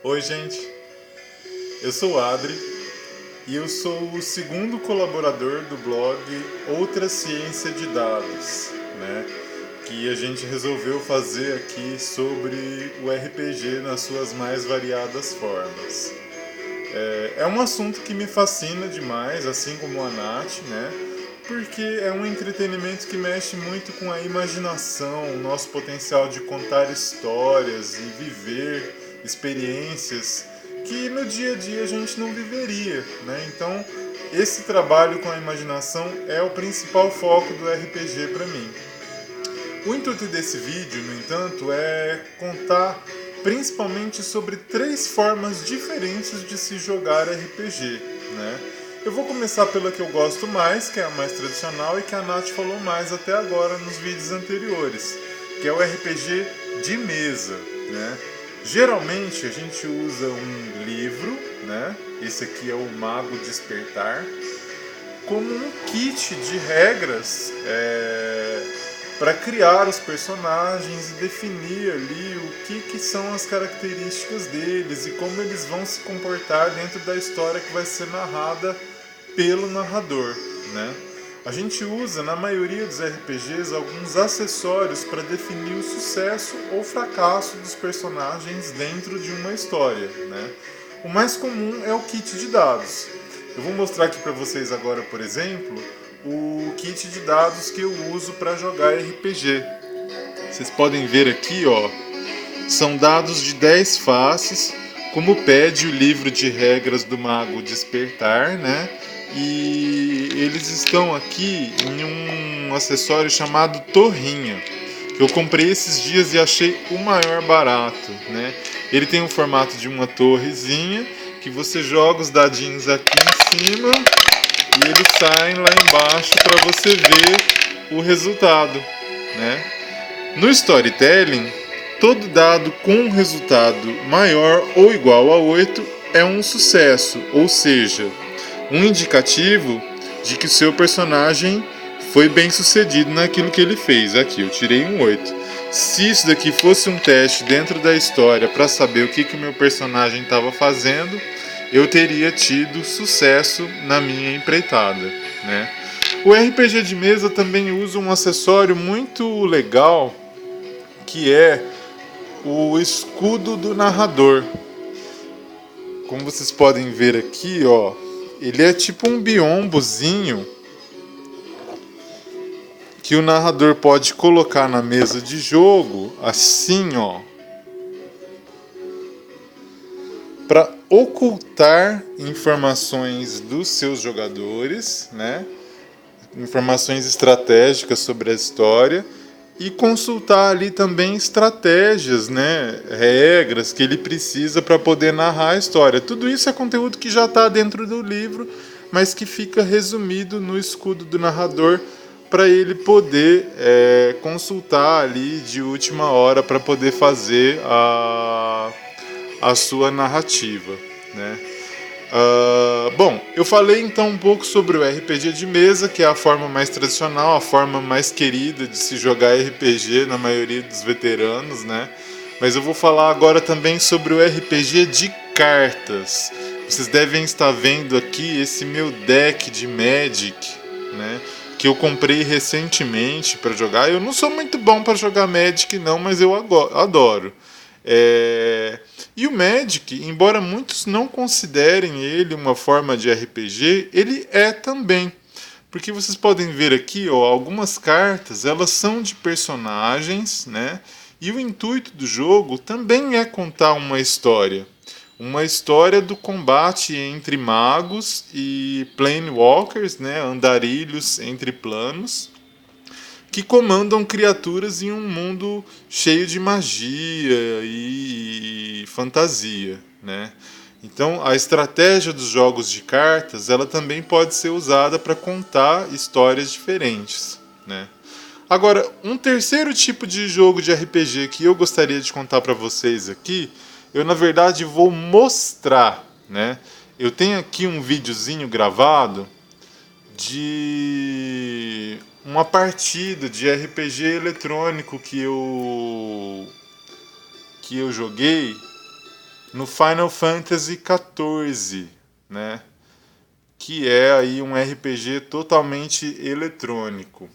Oi, gente. Eu sou o Adri e eu sou o segundo colaborador do blog Outra Ciência de Dados, né? Que a gente resolveu fazer aqui sobre o RPG nas suas mais variadas formas. É um assunto que me fascina demais, assim como a Nath, né? Porque é um entretenimento que mexe muito com a imaginação, o nosso potencial de contar histórias e viver experiências que no dia a dia a gente não viveria, né? Então, esse trabalho com a imaginação é o principal foco do RPG para mim. O intuito desse vídeo, no entanto, é contar principalmente sobre 3 formas diferentes de se jogar RPG, né? Eu vou começar pela que eu gosto mais, que é a mais tradicional e que a Nath falou mais até agora nos vídeos anteriores, que é o RPG de mesa, né? Geralmente a gente usa um livro, né? Esse aqui é o Mago Despertar, como um kit de regras para criar os personagens e definir ali o que são as características deles e como eles vão se comportar dentro da história que vai ser narrada pelo narrador, né? A gente usa na maioria dos RPGs alguns acessórios para definir o sucesso ou fracasso dos personagens dentro de uma história, né? O mais comum é o kit de dados. Eu vou mostrar aqui para vocês agora, por exemplo, o kit de dados que eu uso para jogar RPG. Vocês podem ver aqui, ó, são dados de 10 faces, como pede o livro de regras do Mago Despertar, né? E eles estão aqui em um acessório chamado Torrinha, que eu comprei esses dias e achei o maior barato, né? Ele tem o formato de uma torrezinha, que você joga os dadinhos aqui em cima e eles saem lá embaixo para você ver o resultado, né? No storytelling, todo dado com um resultado maior ou igual a 8 é um sucesso, ou seja, um indicativo de que o seu personagem foi bem sucedido naquilo que ele fez. Aqui, eu tirei um 8. Se isso daqui fosse um teste dentro da história para saber o que o meu personagem estava fazendo, eu teria tido sucesso na minha empreitada, né? O RPG de mesa também usa um acessório muito legal, que é o escudo do narrador. Como vocês podem ver aqui, ó, ele é tipo um biombozinho que o narrador pode colocar na mesa de jogo, assim, ó, para ocultar informações dos seus jogadores, né? Informações estratégicas sobre a história e consultar ali também estratégias, né, regras que ele precisa para poder narrar a história. Tudo isso é conteúdo que já está dentro do livro, mas que fica resumido no escudo do narrador para ele poder consultar ali de última hora para poder fazer a sua narrativa, né? Bom, eu falei então um pouco sobre o RPG de mesa, que é a forma mais tradicional, a forma mais querida de se jogar RPG na maioria dos veteranos, né? Mas eu vou falar agora também sobre o RPG de cartas. Vocês devem estar vendo aqui esse meu deck de Magic, né? Que eu comprei recentemente para jogar. Eu não sou muito bom para jogar Magic não, mas eu adoro. E o Magic, embora muitos não considerem ele uma forma de RPG, ele é também. Porque vocês podem ver aqui, ó, algumas cartas, elas são de personagens, né? E o intuito do jogo também é contar uma história. Uma história do combate entre magos e planewalkers, né? Andarilhos entre planos, que comandam criaturas em um mundo cheio de magia e fantasia, né? Então, a estratégia dos jogos de cartas, ela também pode ser usada para contar histórias diferentes, né? Agora, um terceiro tipo de jogo de RPG que eu gostaria de contar para vocês aqui, eu na verdade vou mostrar, né? Eu tenho aqui um videozinho gravado de uma partida de RPG eletrônico que eu joguei no Final Fantasy XIV, né? Que é aí um RPG totalmente eletrônico.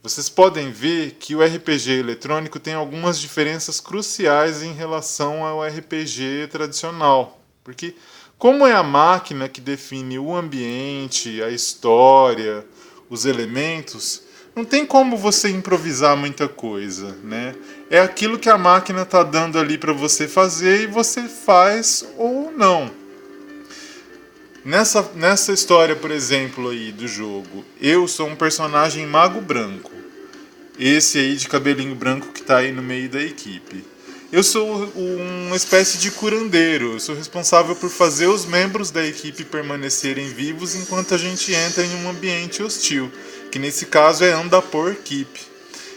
Vocês podem ver que o RPG eletrônico tem algumas diferenças cruciais em relação ao RPG tradicional, porque como é a máquina que define o ambiente, a história, os elementos, não tem como você improvisar muita coisa, né? É aquilo que a máquina está dando ali para você fazer e você faz ou não. Nessa história, por exemplo, aí do jogo, eu sou um personagem mago branco. Esse aí de cabelinho branco que está aí no meio da equipe. Eu sou uma espécie de curandeiro. Eu sou responsável por fazer os membros da equipe permanecerem vivos enquanto a gente entra em um ambiente hostil, que nesse caso é Andapur Keep.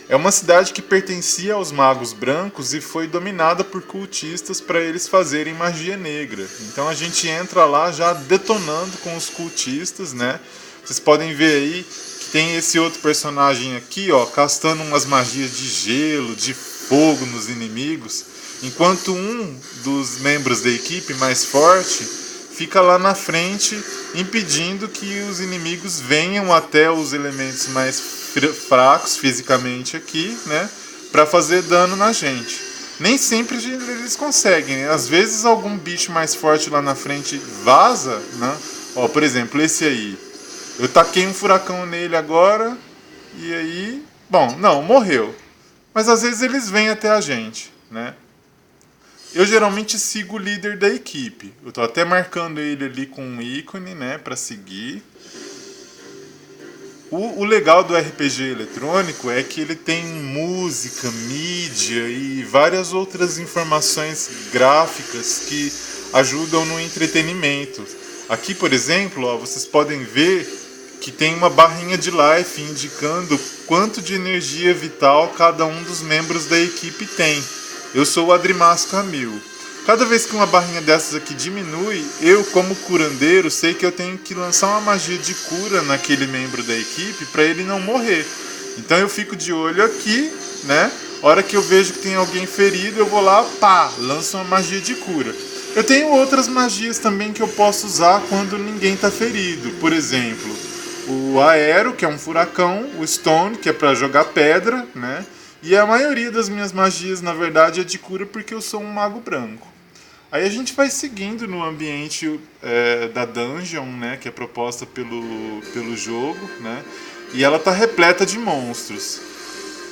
É uma cidade que pertencia aos magos brancos e foi dominada por cultistas para eles fazerem magia negra. Então a gente entra lá já detonando com os cultistas, né? Vocês podem ver aí que tem esse outro personagem aqui, ó, castando umas magias de gelo, de fogo nos inimigos, enquanto um dos membros da equipe mais forte fica lá na frente impedindo que os inimigos venham até os elementos mais fracos fisicamente aqui, né, para fazer dano na gente. Nem sempre eles conseguem, né? Às vezes algum bicho mais forte lá na frente vaza, né? Ó, por exemplo, esse aí. Eu taquei um furacão nele agora e aí, bom, não, morreu. Mas às vezes eles vêm até a gente, né? Eu geralmente sigo o líder da equipe. Eu tô até marcando ele ali com um ícone, né, para seguir. O legal do RPG eletrônico é que ele tem música, mídia e várias outras informações gráficas que ajudam no entretenimento. Aqui, por exemplo, ó, vocês podem ver que tem uma barrinha de life indicando quanto de energia vital cada um dos membros da equipe tem. Eu sou o Adrimas Camil. Cada vez que uma barrinha dessas aqui diminui, eu, como curandeiro, sei que eu tenho que lançar uma magia de cura naquele membro da equipe para ele não morrer. Então eu fico de olho aqui, né? Hora que eu vejo que tem alguém ferido, eu vou lá, pá, lanço uma magia de cura. Eu tenho outras magias também que eu posso usar quando ninguém está ferido. Por exemplo, o Aero, que é um furacão, o Stone, que é para jogar pedra, né? E a maioria das minhas magias, na verdade, é de cura porque eu sou um mago branco. Aí a gente vai seguindo no ambiente da dungeon, né, que é proposta pelo jogo, né, e ela está repleta de monstros.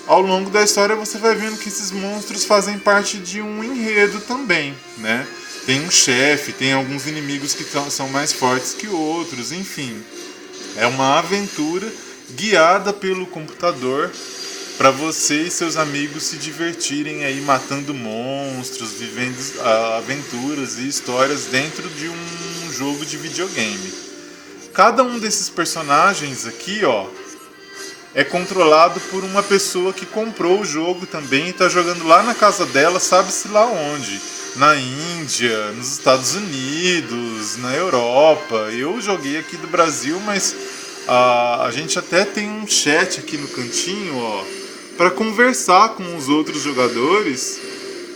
Ao longo da história você vai vendo que esses monstros fazem parte de um enredo também, né? Tem um chefe, tem alguns inimigos que são mais fortes que outros, enfim. É uma aventura guiada pelo computador para você e seus amigos se divertirem aí matando monstros, vivendo aventuras e histórias dentro de um jogo de videogame. Cada um desses personagens aqui, ó, é controlado por uma pessoa que comprou o jogo também e está jogando lá na casa dela, sabe-se lá onde. Na Índia, nos Estados Unidos, na Europa. Eu joguei aqui do Brasil, mas a gente até tem um chat aqui no cantinho, ó, para conversar com os outros jogadores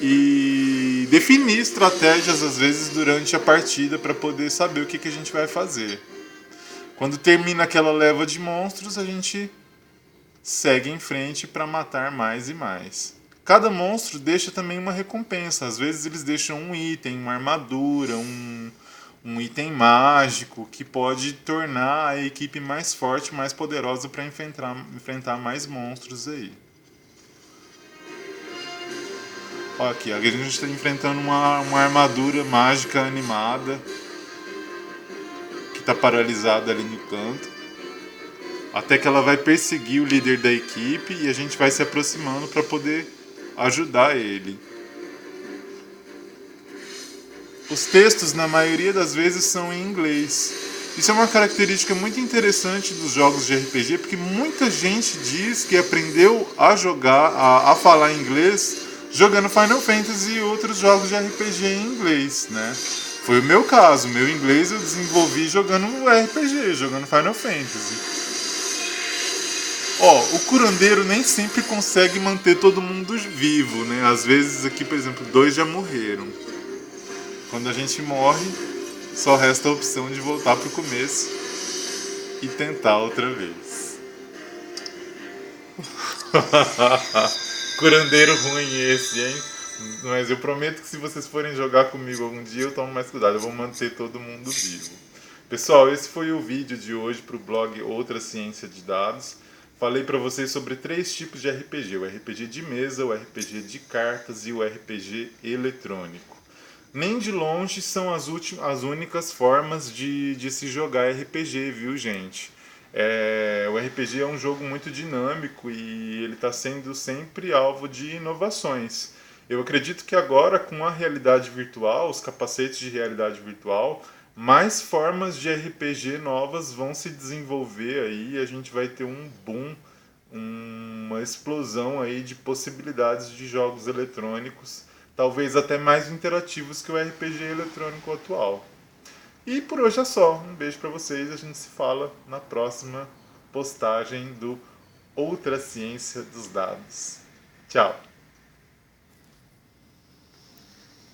e definir estratégias às vezes durante a partida para poder saber o que a gente vai fazer. Quando termina aquela leva de monstros, a gente segue em frente para matar mais e mais. Cada monstro deixa também uma recompensa. Às vezes eles deixam um item, uma armadura, um item mágico que pode tornar a equipe mais forte, mais poderosa para enfrentar mais monstros aí. Ó, aqui, a gente está enfrentando uma armadura mágica animada que está paralisada ali no canto. Até que ela vai perseguir o líder da equipe e a gente vai se aproximando para poder ajudar ele. Os textos, na maioria das vezes, são em inglês. Isso é uma característica muito interessante dos jogos de RPG, porque muita gente diz que aprendeu a jogar, a falar inglês jogando Final Fantasy e outros jogos de RPG em inglês, né? Foi o meu caso. Meu inglês eu desenvolvi jogando RPG, jogando Final Fantasy. Ó, o curandeiro nem sempre consegue manter todo mundo vivo, né? Às vezes aqui, por exemplo, 2 já morreram. Quando a gente morre, só resta a opção de voltar pro começo e tentar outra vez. Curandeiro ruim esse, hein? Mas eu prometo que se vocês forem jogar comigo algum dia, eu tomo mais cuidado. Eu vou manter todo mundo vivo. Pessoal, esse foi o vídeo de hoje para o blog Outra Ciência de Dados. Falei para vocês sobre 3 tipos de RPG. O RPG de mesa, o RPG de cartas e o RPG eletrônico. Nem de longe são as únicas formas de se jogar RPG, viu, gente? O RPG é um jogo muito dinâmico e ele está sendo sempre alvo de inovações. Eu acredito que agora, com a realidade virtual, os capacetes de realidade virtual, mais formas de RPG novas vão se desenvolver aí e a gente vai ter um boom, uma explosão aí de possibilidades de jogos eletrônicos, talvez até mais interativos que o RPG eletrônico atual. E por hoje é só. Um beijo para vocês. A gente se fala na próxima postagem do Outra Ciência dos Dados. Tchau!